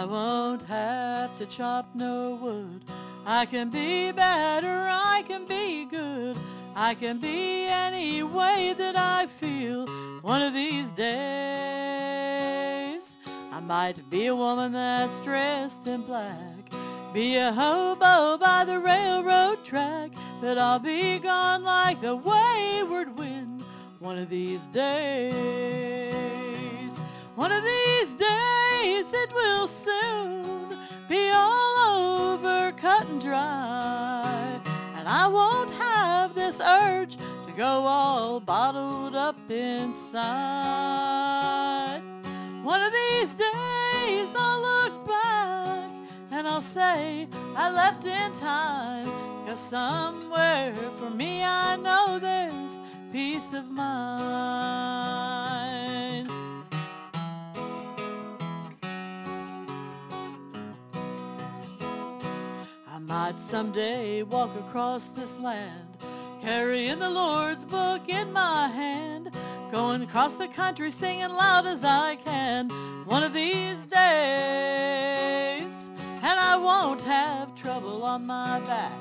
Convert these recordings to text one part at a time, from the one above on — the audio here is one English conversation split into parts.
I won't have to chop no wood. I can be bad or I can be good. I can be any way that I feel. One of these days I might be a woman that's dressed in black, be a hobo by the railroad track, but I'll be gone like the wayward wind one of these days. One of these days it will soon be all over, cut and dry, and I won't have this urge to go all bottled up inside. One of these days I'll look back and I'll say I left in time, 'cause somewhere for me I know there's peace of mind. I might someday walk across this land, carrying the Lord's book in my hand, going across the country singing loud as I can one of these days. And I won't have trouble on my back,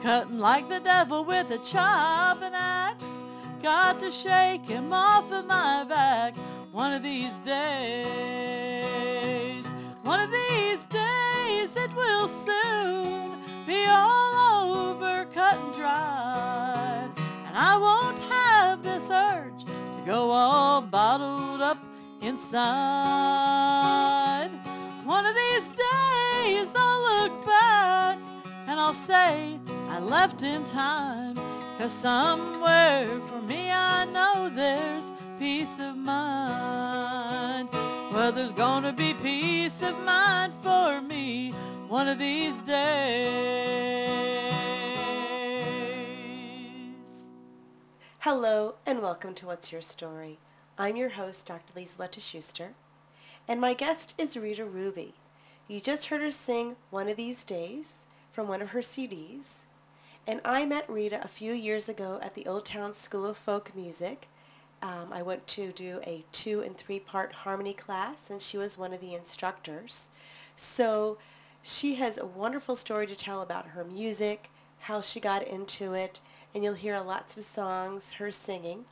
cutting like the devil with a chopping axe. Got to shake him off of my back one of these days. One of these days it will soon be all over, cut and dry, and I won't have this urge to go all bottled up inside. One of these days I'll look back and I'll say I left in time, 'cause somewhere for me I know there's peace of mind. Well, there's gonna be peace of mind for me one of these days. Hello and welcome to What's Your Story? I'm your host, Dr. Lisa Schuster, and my guest is Rita Ruby. You just heard her sing One of These Days from one of her CDs, and I met Rita a few years ago at the Old Town School of Folk Music. I went to do a 2- and 3-part harmony class, and she was one of the instructors. So she has a wonderful story to tell about her music, how she got into it, and you'll hear lots of songs, her singing,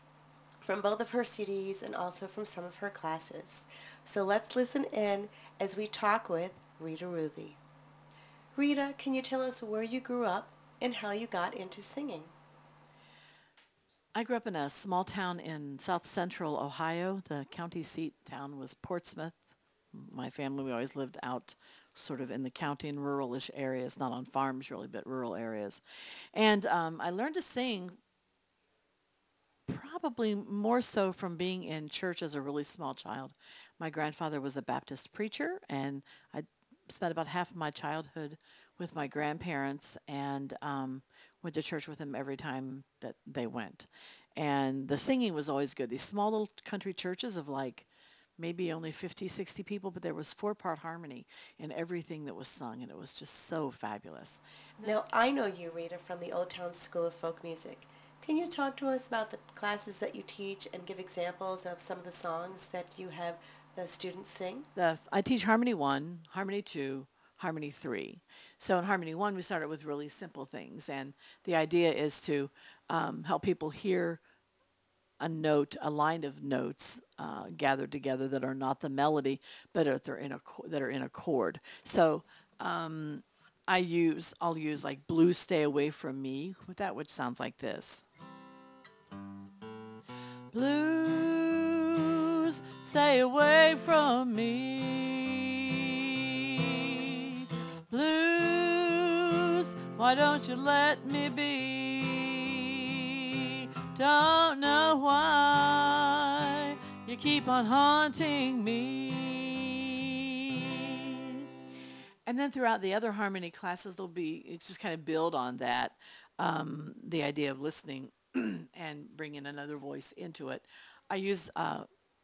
from both of her CDs and also from some of her classes. So let's listen in as we talk with Rita Ruby. Rita, can you tell us where you grew up and how you got into singing? I grew up in a small town in south central Ohio. The county seat town was Portsmouth. My family, we always lived out sort of in the county and rural-ish areas, not on farms really, but rural areas. And I learned to sing probably more so from being in church as a really small child. My grandfather was a Baptist preacher, and I spent about half of my childhood with my grandparents and went to church with them every time that they went. And the singing was always good. These small little country churches of like maybe only 50, 60 people, but there was 4-part harmony in everything that was sung, and it was just so fabulous. Now, I know you, Rita, from the Old Town School of Folk Music. Can you talk to us about the classes that you teach and give examples of some of the songs that you have the students sing? I teach Harmony 1, Harmony 2, Harmony 3. So in Harmony 1, we started with really simple things, and the idea is to help people hear a note, a line of notes gathered together that are not the melody, but that are in a chord. So I'll use like Blue Stay Away From Me with that, which sounds like this. Blues, stay away from me. Blues, why don't you let me be? Don't know why you keep on haunting me. And then throughout the other harmony classes, it's just kind of build on that, the idea of listening and bringing another voice into it. I use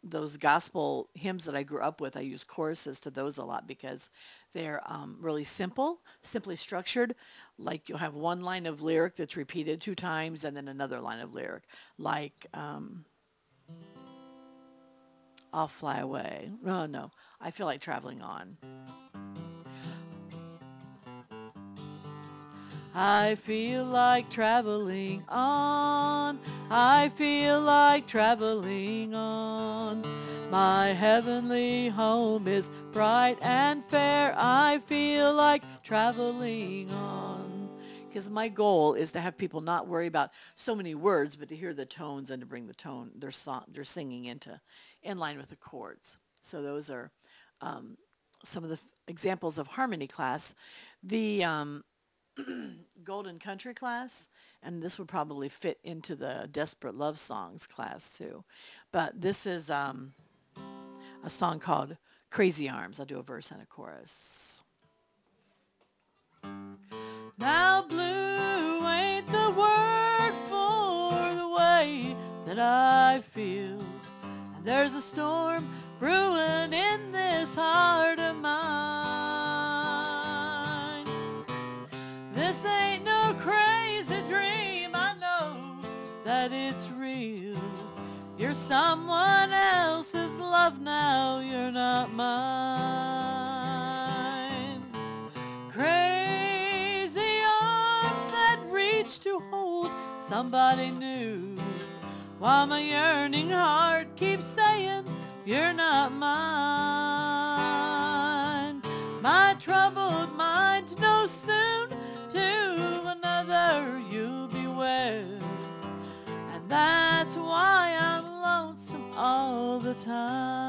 those gospel hymns that I grew up with. I use choruses to those a lot because they're really simply structured. Like you'll have one line of lyric that's repeated 2 times and then another line of lyric. Like, I'll fly away. Oh, no, I feel like traveling on. I feel like traveling on. I feel like traveling on. My heavenly home is bright and fair. I feel like traveling on. Because my goal is to have people not worry about so many words, but to hear the tones and to bring the tone, their singing in line with the chords. So those are some of the examples of harmony class. The Golden Country class, and this would probably fit into the Desperate Love Songs class too. But this is a song called Crazy Arms. I'll do a verse and a chorus. Now blue ain't the word for the way that I feel. And there's a storm brewing in this heart of mine. This ain't no crazy dream, I know that it's real. You're someone else's love now, you're not mine. Crazy arms that reach to hold somebody new, while my yearning heart keeps saying, you're not mine. My troubled mind knows soon to another you'll be wed, and that's why I'm lonesome all the time.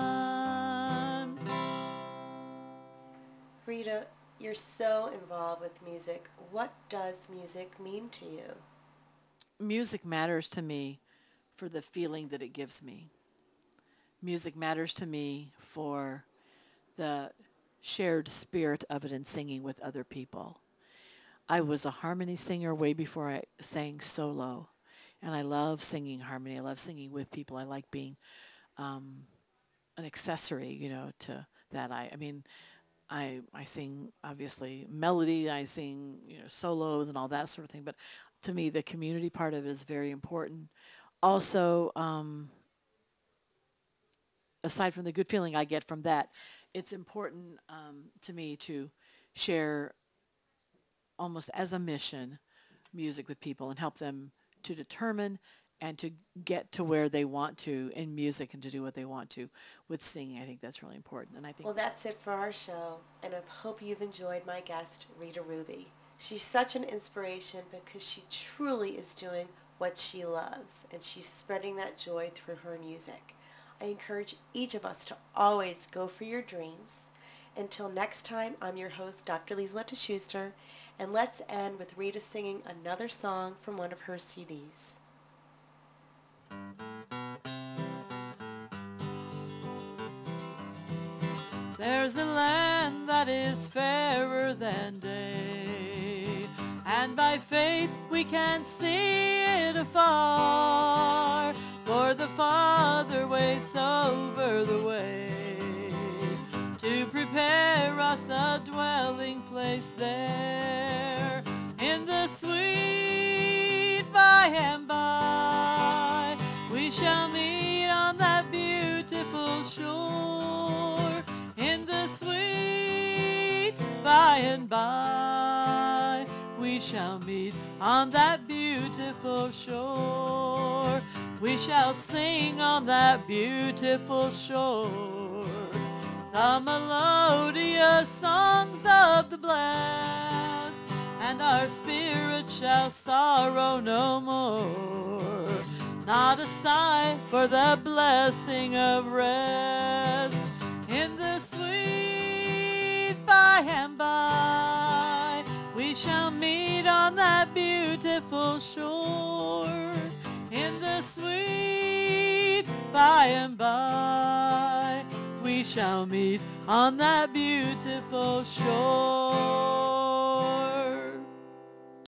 Rita, you're so involved with music. What does music mean to you? Music matters to me for the feeling that it gives me. Music matters to me for the shared spirit of it in singing with other people. I was a harmony singer way before I sang solo, and I love singing harmony. I love singing with people. I like being an accessory, to that. I sing obviously melody. I sing solos and all that sort of thing. But to me, the community part of it is very important. Also, aside from the good feeling I get from that, it's important to me to share almost as a mission music with people and help them to determine and to get to where they want to in music and to do what they want to with singing. I think that's really important. And I think Well, that's it for our show, and I hope you've enjoyed my guest, Rita Ruby. She's such an inspiration because she truly is doing what she loves, and she's spreading that joy through her music. I encourage each of us to always go for your dreams. Until next time, I'm your host, Dr. WYSRita Schuster, and let's end with Rita singing another song from one of her CDs. There's a land that is fairer than day, and by faith we can see it afar, for the Father waits over the way to prepare us a dwelling place there in the sweet by and by. We shall meet on that beautiful shore in the sweet by and by. We shall meet on that beautiful shore. We shall sing on that beautiful shore the melodious songs of the blessed, and our spirit shall sorrow no more. Not a sigh for the blessing of rest in the sweet by and by. We shall meet on that beautiful shore in the sweet by and by. We shall meet on that beautiful shore.